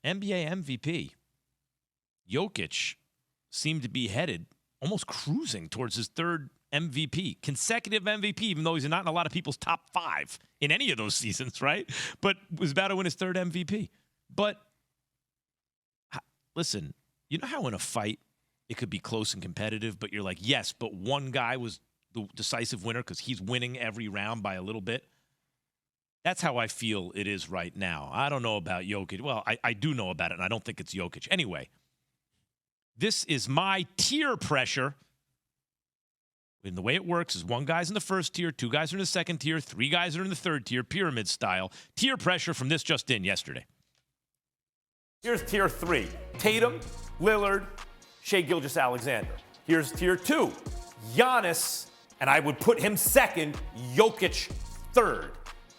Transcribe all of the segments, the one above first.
NBA MVP. Jokic seemed to be headed, almost cruising towards his third MVP, consecutive MVP, even though he's not in a lot of people's top 5 in any of those seasons, right? But was about to win his third MVP. But listen, you know how in a fight it could be close and competitive, but you're like, yes, but one guy was the decisive winner because he's winning every round by a little bit. That's how I feel it is right now. I don't know about Jokic. Well, I do know about it, and I don't think it's Jokic. Anyway, this is my tier pressure. And the way it works is one guy's in the first tier, 2 guys are in the second tier, 3 guys are in the third tier, pyramid style. Tier pressure from this just in yesterday. Here's tier 3. Tatum, Lillard, Shai Gilgeous-Alexander. Here's tier 2. Giannis, and I would put him second, Jokic third.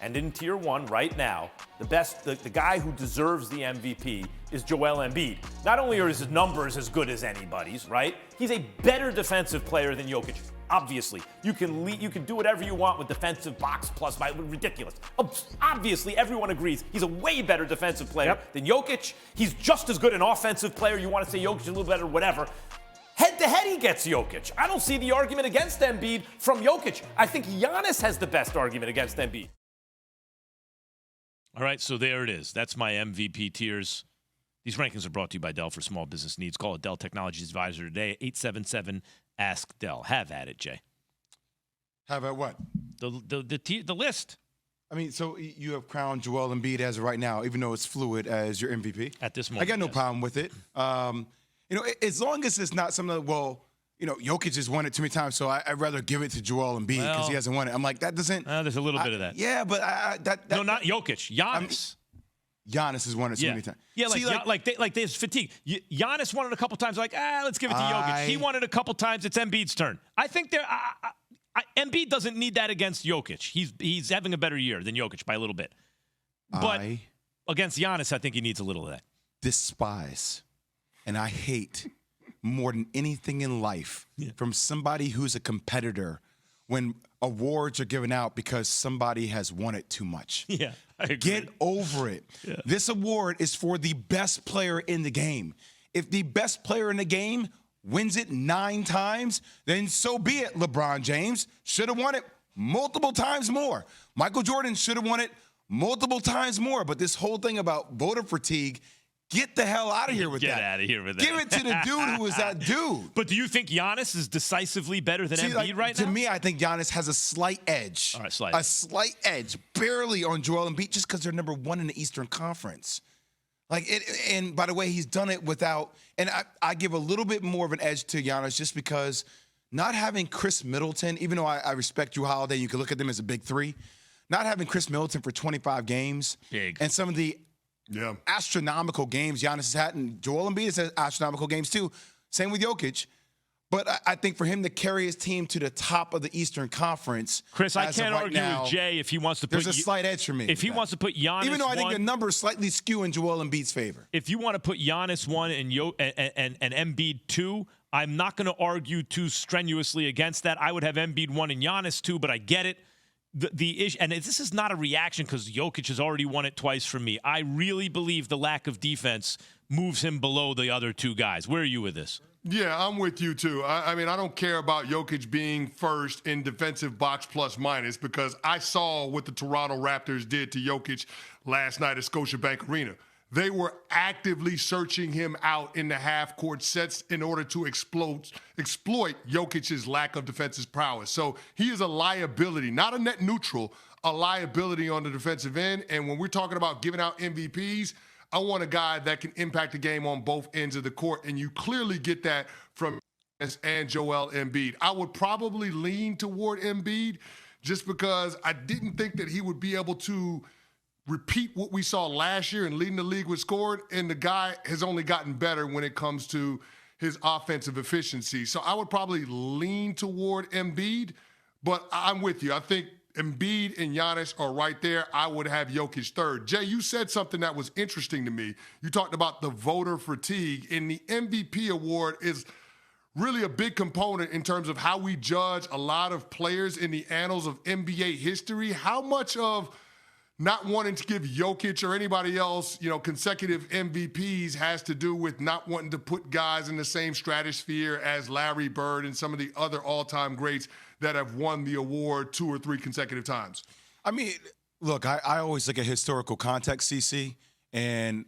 And in tier 1 right now, the guy who deserves the MVP is Joel Embiid. Not only are his numbers as good as anybody's, right? He's a better defensive player than Jokic. Obviously, you can do whatever you want with defensive box plus by ridiculous. Obviously, everyone agrees he's a way better defensive player than Jokic. He's just as good an offensive player. You want to say Jokic is a little better, whatever. Head-to-head, he gets Jokic. I don't see the argument against Embiid from Jokic. I think Giannis has the best argument against Embiid. All right, so there it is. That's my MVP tiers. These rankings are brought to you by Dell for small business needs. Call a Dell Technologies Advisor today, 877-ASK-DELL. Have at it, Jay. Have at what? The list. I mean, so you have crowned Joel Embiid as of right now, even though it's fluid, as your MVP? At this moment, I got no problem with it. As long as it's not something that, Jokic has won it too many times, so I'd rather give it to Joel Embiid because he hasn't won it. I'm like, that doesn't. There's a little bit of that. Yeah, but no, not Jokic. Giannis. Giannis has won it so many times. Yeah, there's fatigue. Giannis won it a couple times. Like, let's give it to Jokic. He won it a couple times. It's Embiid's turn. I think Embiid doesn't need that against Jokic. He's having a better year than Jokic by a little bit. But against Giannis, I think he needs a little of that. Despise, and I hate more than anything in life from somebody who's a competitor when awards are given out because somebody has won it too much. Yeah, I agree. Get over it. Yeah. This award is for the best player in the game. If the best player in the game wins it 9 times, then so be it. LeBron James should have won it multiple times more. Michael Jordan should have won it multiple times more. But this whole thing about voter fatigue, get the hell out of here with that. Get out of here with that. Give it to the dude who is that dude. But do you think Giannis is decisively better than Embiid right now? To me, I think Giannis has a slight edge. All right, a slight edge, barely on Joel Embiid, just because they're number 1 in the Eastern Conference. And by the way, he's done it without. And I give a little bit more of an edge to Giannis just because not having Chris Middleton, even though I respect Drew Holiday, you can look at them as a big 3. Not having Chris Middleton for 25 games, big, and some of the astronomical games Giannis has had, and Joel Embiid has had astronomical games too. Same with Jokic. But I think for him to carry his team to the top of the Eastern Conference, Chris, I can't argue with Jay if he wants to put. There's a slight edge for me. If he wants to put Giannis, even though I think the numbers slightly skew in Joel Embiid's favor. If you want to put Giannis 1 and Embiid 2, I'm not going to argue too strenuously against that. I would have Embiid 1 and Giannis 2, but I get it. The issue, and this is not a reaction because Jokic has already won it twice for me. I really believe the lack of defense moves him below the other 2 guys. Where are you with this? Yeah, I'm with you too. I mean, I don't care about Jokic being first in defensive box plus minus because I saw what the Toronto Raptors did to Jokic last night at Scotiabank Arena. They were actively searching him out in the half-court sets in order to exploit Jokic's lack of defensive prowess. So he is a liability, not a net neutral, a liability on the defensive end. And when we're talking about giving out MVPs, I want a guy that can impact the game on both ends of the court. And you clearly get that from Giannis and Joel Embiid. I would probably lean toward Embiid just because I didn't think that he would be able to repeat what we saw last year and leading the league with scoring, and the guy has only gotten better when it comes to his offensive efficiency. So I would probably lean toward Embiid, but I'm with you. I think Embiid and Giannis are right there. I would have Jokic third. Jay, you said something that was interesting to me. You talked about the voter fatigue, and the MVP award is really a big component in terms of how we judge a lot of players in the annals of NBA history. How much of not wanting to give Jokic or anybody else, consecutive MVPs has to do with not wanting to put guys in the same stratosphere as Larry Bird and some of the other all-time greats that have won the award 2 or 3 consecutive times? I mean, look, I always look at historical context, CC, and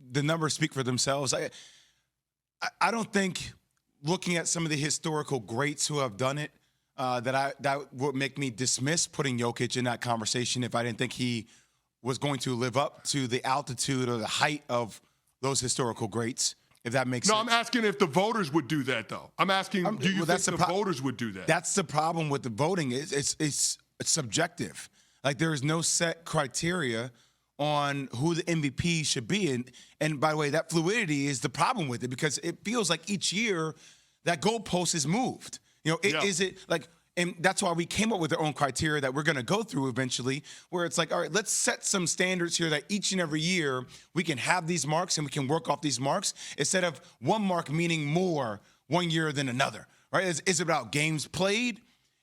the numbers speak for themselves. I don't think looking at some of the historical greats who have done it, that would make me dismiss putting Jokic in that conversation if I didn't think he was going to live up to the altitude or the height of those historical greats, if that makes sense. No, I'm asking if the voters would do that, though. I'm asking, do you think the voters would do that? That's the problem with the voting. It's subjective. Like, there is no set criteria on who the MVP should be. And by the way, that fluidity is the problem with it, because it feels like each year that goalpost is moved. Is it like, and that's why we came up with our own criteria that we're going to go through eventually, where it's like, all right, let's set some standards here that each and every year we can have these marks and we can work off these marks instead of one mark meaning more one year than another, right? Is it about games played?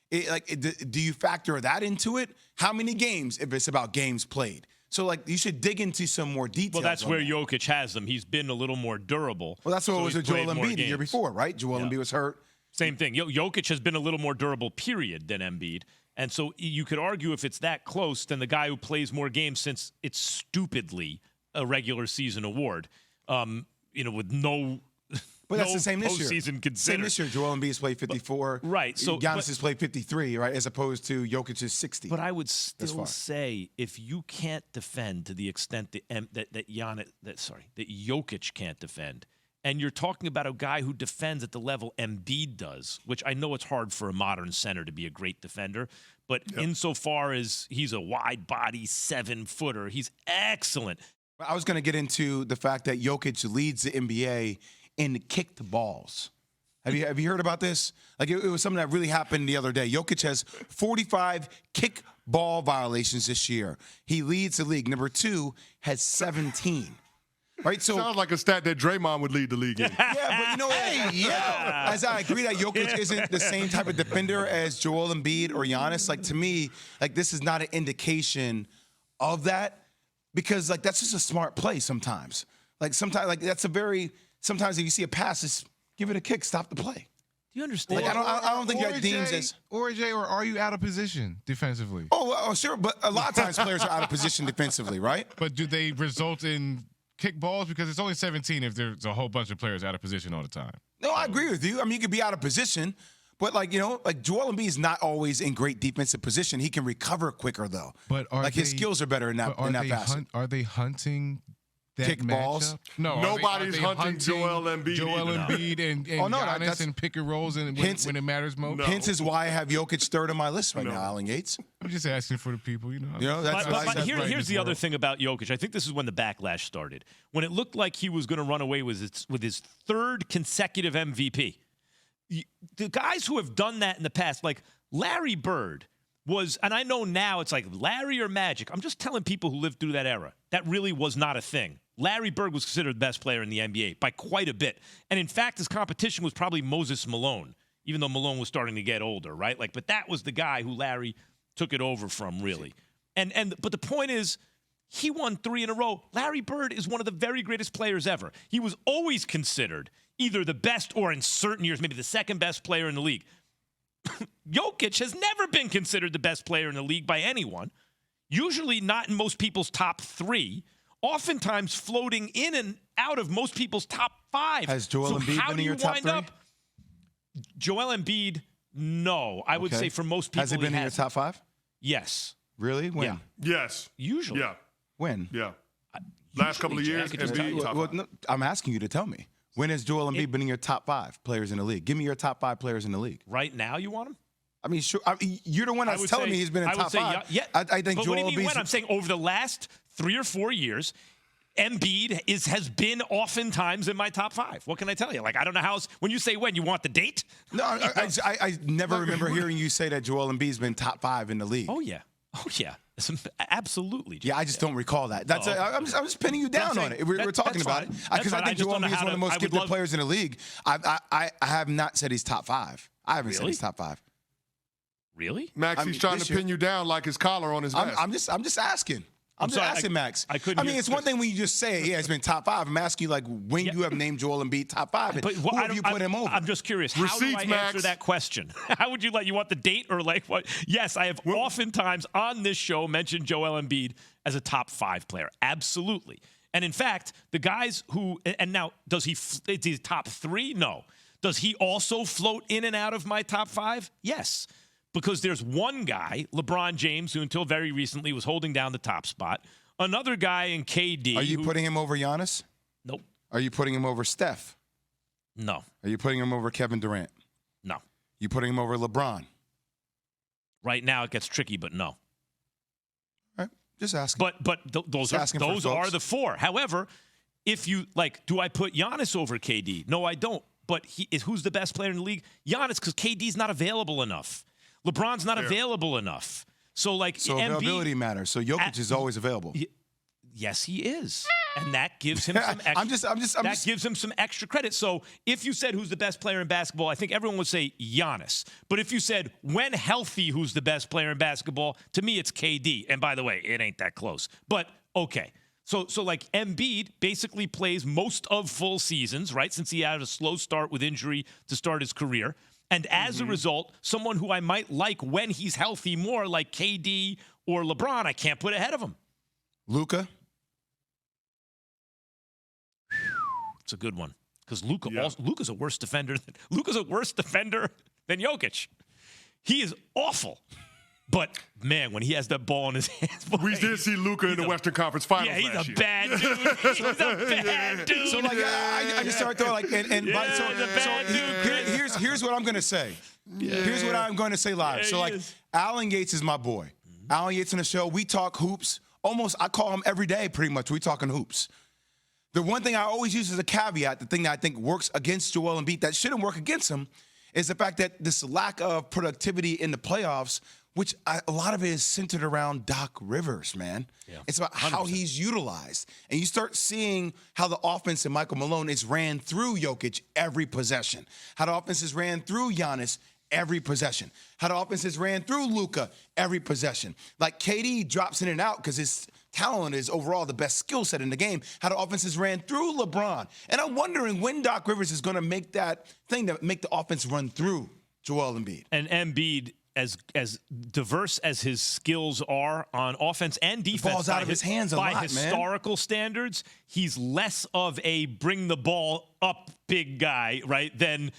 Do you factor that into it? How many games if it's about games played? So, you should dig into some more details. Well, that's where Jokic has them. He's been a little more durable. Well, that's what it was with Joel Embiid the year before, right? Joel Embiid was hurt. Same thing. Jokic has been a little more durable, period, than Embiid. And so you could argue if it's that close, then the guy who plays more games, since it's stupidly a regular season award, with no But that's the same this year. Postseason considered. Same this year. Joel Embiid's played 54. Right. So Giannis has played 53, right, as opposed to Jokic's 60. But I would still say, if you can't defend to the extent that Jokic can't defend, and you're talking about a guy who defends at the level Embiid does, which I know it's hard for a modern center to be a great defender, but insofar as he's a wide-body 7-footer, he's excellent. I was going to get into the fact that Jokic leads the NBA in kicked balls. Have you heard about this? Like, it was something that really happened the other day. Jokic has 45 kick ball violations this year. He leads the league. Number 2 has 17. Right, so sounds like a stat that Draymond would lead the league in. Yeah, but you know what? As I agree that Jokic isn't the same type of defender as Joel Embiid or Giannis, to me, this is not an indication of that, because that's just a smart play sometimes. Sometimes if you see a pass, just give it a kick, stop the play. Do you understand? I don't think that deems as or are you out of position defensively? Oh, sure, but a lot of times players are out of position defensively, right? But do they result in kick balls? Because it's only 17 if there's a whole bunch of players out of position all the time. No, I agree with you. I mean, you could be out of position, but Joel Embiid is not always in great defensive position. He can recover quicker though. But his skills are better in that facet. Are they hunting that kick balls? No, nobody's hunting Joel Embiid. And Giannis and pick and rolls when it matters most. No. Hence is why I have Jokic third on my list right now, Alan Yates. I'm just asking for the people, But here's the other thing about Jokic. I think this is when the backlash started. When it looked like he was going to run away with his third consecutive MVP. The guys who have done that in the past, like Larry Bird, and I know now it's like Larry or Magic. I'm just telling people who lived through that era. That really was not a thing. Larry Bird was considered the best player in the NBA by quite a bit. And in fact, his competition was probably Moses Malone, even though Malone was starting to get older, right? But that was the guy who Larry took it over from, really. But the point is, he won 3 in a row. Larry Bird is one of the very greatest players ever. He was always considered either the best or in certain years, maybe the second best player in the league. Jokic has never been considered the best player in the league by anyone. Usually not in most people's top 3. Oftentimes floating in and out of most people's top 5. Has Joel Embiid been in your top 3? Joel Embiid, no. I would say for most people, has he been in your top 5? Yes. Really? When? Yeah. Yes. Usually. Yeah. When? Yeah. Last couple of years, Embiid top 5. No, I'm asking you to tell me. When has Joel Embiid been in your top 5 players in the league? Give me your top 5 players in the league. Right now, you want him? I mean, sure. You're the one that's telling me he's been in top 5. Yeah. I think but Joel what do you mean Embiid's when? I'm saying over the last 3 or 4 years, Embiid has been oftentimes in my top 5. What can I tell you? I don't know how else. When you say when, you want the date? No, I never remember hearing you say that Joel Embiid's been top 5 in the league. Oh, yeah. Absolutely. Yeah, I just don't recall that. That's I'm just pinning you down on it. We're talking about it because I think Joel Embiid is one of the most gifted players in the league. I have not said he's top 5. I haven't said he's top 5. Really? Max, he's trying to pin you down like his collar on his vest. I'm just asking. I'm just asking, Max. I mean, it's one thing when you just say, yeah, it's been top 5. I'm asking you, like, when you have named Joel Embiid top 5, and who have you put him over? I'm just curious. How do I answer that question? How would you you want the date or like what? Yes, I have oftentimes on this show mentioned Joel Embiid as a top 5 player. Absolutely. And in fact, the guys who, and now, is he top 3? No. Does he also float in and out of my top 5? Yes. Because there's one guy, LeBron James, who until very recently was holding down the top spot. Another guy in KD. Are you putting him over Giannis? Nope. Are you putting him over Steph? No. Are you putting him over Kevin Durant? No. You putting him over LeBron? Right now it gets tricky, but no. All right. Just asking. But those are the 4. However, if you do I put Giannis over KD? No, I don't. But who's the best player in the league? Giannis, because KD's not available enough. LeBron's not available enough. So availability matters. So Jokic is always available. Yes, he is. And that gives him some extra gives him some extra credit. So if you said who's the best player in basketball, I think everyone would say Giannis. But if you said when healthy who's the best player in basketball, to me it's KD. And by the way, it ain't that close. But okay. So Embiid basically plays most of full seasons, right? Since he had a slow start with injury to start his career. And as a result, someone who I might like when he's healthy more, like KD or LeBron, I can't put ahead of him. Luka? It's a good one. Because Luka's a worse defender than Jokic. He is awful. But, man, when he has that ball in his hands. Boy, we did see Luka in the Western Conference Finals last year. Yeah, he's a bad dude. He's a bad dude. So, I just started throwing, here's what I'm going to say. Yeah. Here's what I'm going to say live. Alan Yates is my boy. Mm-hmm. Alan Yates on the show, we talk hoops. I call him every day pretty much. We talking hoops. The one thing I always use as a caveat, the thing that I think works against Joel Embiid that shouldn't work against him, is the fact that this lack of productivity in the playoffs, which a lot of it is centered around Doc Rivers, man. Yeah, it's about 100%. How he's utilized. And you start seeing how the offense in Michael Malone is ran through Jokic every possession, how the offense is ran through Giannis every possession, how the offense is ran through Luka every possession. Like KD drops in and out because his talent is overall the best skill set in the game, how the offense is ran through LeBron. And I'm wondering when Doc Rivers is going to make that thing to make the offense run through Joel Embiid. And Embiid, as diverse as his skills are on offense and defense, the ball's out of his hands by historical standards, he's less of a bring the ball up big guy, right, than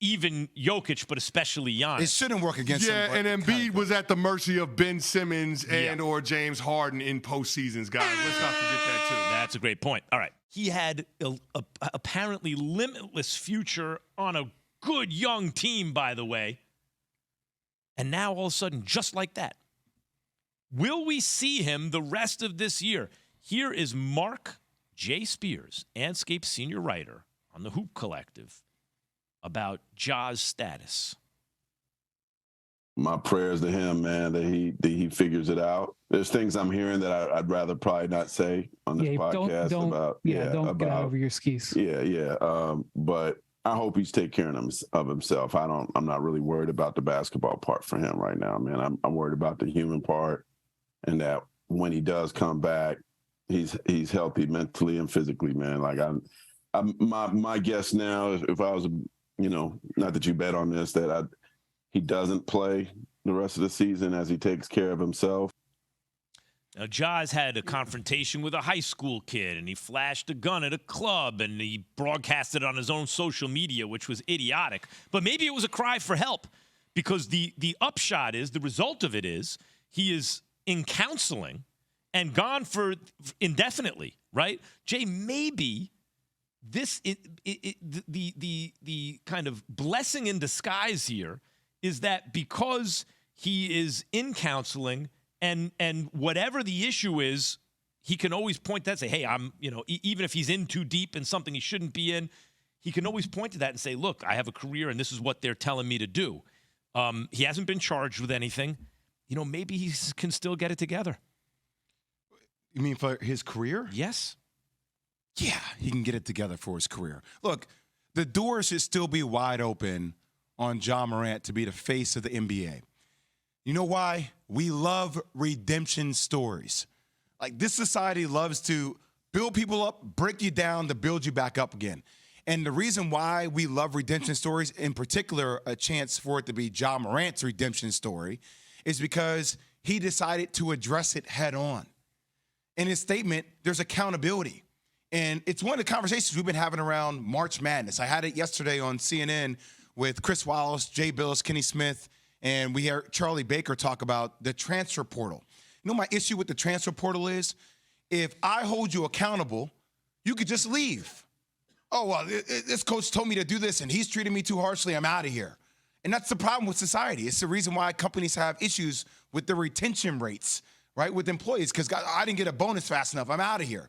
even Jokic, but especially Giannis. It shouldn't work against him. Yeah, and Embiid was at the mercy of Ben Simmons and or James Harden in postseasons, guys. Let's not forget that, too. That's a great point. All right. He had a apparently limitless future on a good young team, by the way. And now, all of a sudden, just like that, will we see him the rest of this year? Here is Marc J. Spears, Anscape senior writer on the Hoop Collective, about Ja's status. My prayers to him, man, that he figures it out. There's things I'm hearing that I'd rather probably not say on this podcast don't get about over your skis. But I hope he's taking care of himself. I'm not really worried about the basketball part for him right now, man. I'm worried about the human part, and that when he does come back, he's healthy mentally and physically, man. Like my guess now, if I was, not that you bet on this, that he doesn't play the rest of the season as he takes care of himself. Now, Ja's had a confrontation with a high school kid, and he flashed a gun at a club, and he broadcasted on his own social media, which was idiotic. But maybe it was a cry for help, because the upshot is, the result of it is, he is in counseling and gone for indefinitely, right? Jay, maybe this the kind of blessing in disguise here is that because he is in counseling and whatever the issue is, he can always point to that and say, hey, I'm, even if he's in too deep in something he shouldn't be in, he can always point to that and say, look, I have a career and this is what they're telling me to do. He hasn't been charged with anything. Maybe he can still get it together. You mean for his career? Yes. Yeah, he can get it together for his career. Look, the door should still be wide open on Ja Morant to be the face of the NBA. You know why? We love redemption stories. Like, this society loves to build people up, break you down to build you back up again. And the reason why we love redemption stories, in particular, a chance for it to be Ja Morant's redemption story, is because he decided to address it head on. In his statement, there's accountability. And it's one of the conversations we've been having around March Madness. I had it yesterday on CNN with Chris Wallace, Jay Billis, Kenny Smith, and we heard Charlie Baker talk about the transfer portal. You know, my issue with the transfer portal is, if I hold you accountable, you could just leave. Oh, well, this coach told me to do this, and he's treating me too harshly. I'm out of here. And that's the problem with society. It's the reason why companies have issues with the retention rates, right, with employees, because I didn't get a bonus fast enough. I'm out of here.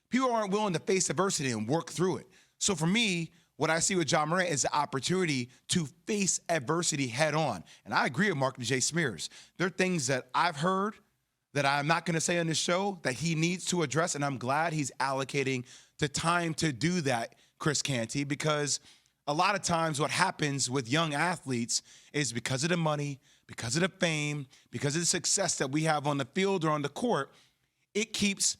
People aren't willing to face adversity and work through it. So for me, what I see with Ja Morant is the opportunity to face adversity head on. And I agree with Marc J. Smears. There are things that I've heard that I'm not going to say on this show that he needs to address, and I'm glad he's allocating the time to do that, Chris Canty, because a lot of times what happens with young athletes is because of the money, because of the fame, because of the success that we have on the field or on the court, it keeps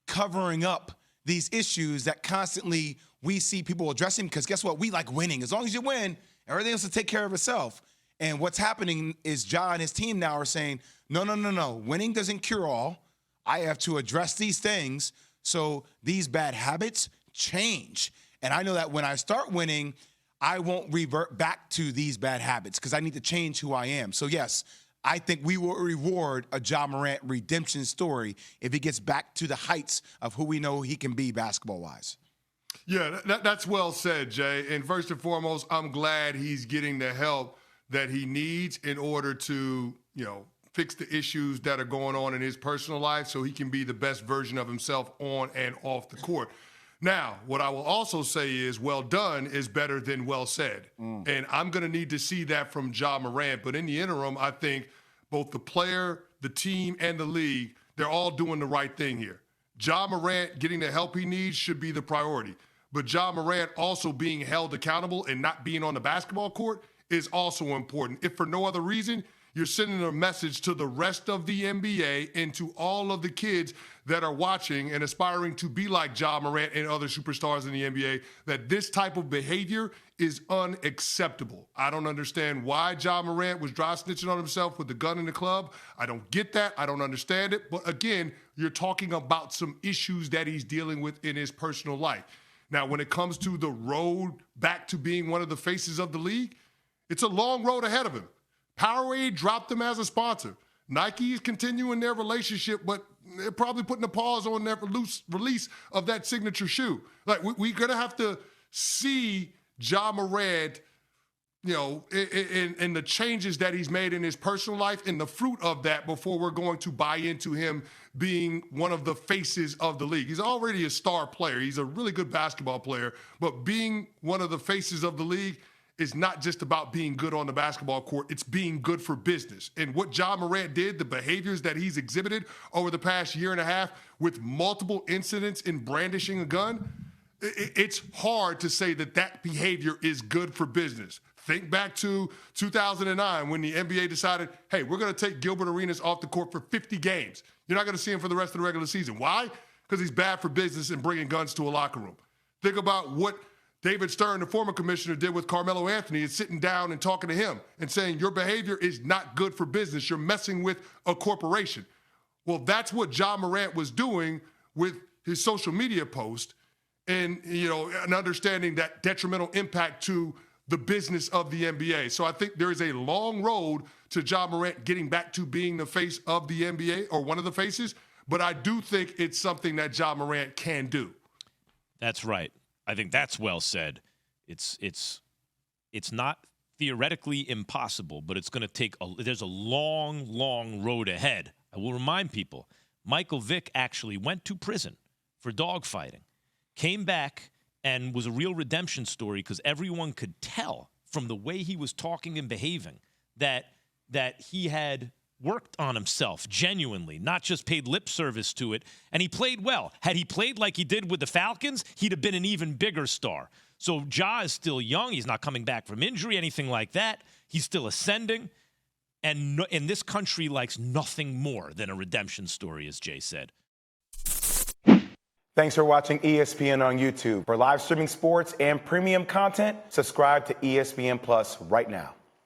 covering up these issues that constantly we see people addressing, because guess what? We like winning. As long as you win, everything else will take care of itself. And what's happening is Ja and his team now are saying, no. Winning doesn't cure all. I have to address these things so these bad habits change. And I know that when I start winning, I won't revert back to these bad habits because I need to change who I am. So, yes, I think we will reward a Ja Morant redemption story if he gets back to the heights of who we know he can be basketball-wise. Yeah, that's well said, Jay. And first and foremost, I'm glad he's getting the help that he needs in order to, fix the issues that are going on in his personal life so he can be the best version of himself on and off the court. Now, what I will also say is well done is better than well said. And I'm going to need to see that from Ja Morant. But in the interim, I think both the player, the team, and the league, they're all doing the right thing here. Ja Morant getting the help he needs should be the priority. But Ja Morant also being held accountable and not being on the basketball court is also important. If for no other reason, you're sending a message to the rest of the NBA and to all of the kids that are watching and aspiring to be like Ja Morant and other superstars in the NBA that this type of behavior is unacceptable. I don't understand why Ja Morant was dry snitching on himself with the gun in the club. I don't get that. I don't understand it. But again, you're talking about some issues that he's dealing with in his personal life. Now, when it comes to the road back to being one of the faces of the league, it's a long road ahead of him. Powerade dropped them as a sponsor. Nike is continuing their relationship, but they're probably putting a pause on their release of that signature shoe. Like, we're going to have to see Ja Morant, in the changes that he's made in his personal life and the fruit of that before we're going to buy into him being one of the faces of the league. He's already a star player. He's a really good basketball player, but being one of the faces of the league is not just about being good on the basketball court. It's being good for business. And what Ja Morant did, the behaviors that he's exhibited over the past year and a half with multiple incidents in brandishing a gun, it's hard to say that behavior is good for business. Think back to 2009 when the NBA decided, hey, we're going to take Gilbert Arenas off the court for 50 games. You're not going to see him for the rest of the regular season. Why? Because he's bad for business and bringing guns to a locker room. Think about what David Stern, the former commissioner, did with Carmelo Anthony, is sitting down and talking to him and saying, your behavior is not good for business. You're messing with a corporation. Well, that's what Ja Morant was doing with his social media post and, an understanding that detrimental impact to the business of the NBA. So I think there is a long road to Ja Morant getting back to being the face of the NBA or one of the faces, but I do think it's something that Ja Morant can do. That's right. I think that's well said. It's not theoretically impossible, but it's going to take there's a long, long road ahead. I will remind people, Michael Vick actually went to prison for dogfighting, came back and was a real redemption story because everyone could tell from the way he was talking and behaving that he had worked on himself genuinely, not just paid lip service to it, and he played well. Had he played like he did with the Falcons, he'd have been an even bigger star. So Ja is still young. He's not coming back from injury, anything like that. He's still ascending. And this country likes nothing more than a redemption story, as Jay said. Thanks for watching ESPN on YouTube. For live streaming sports and premium content, subscribe to ESPN Plus right now.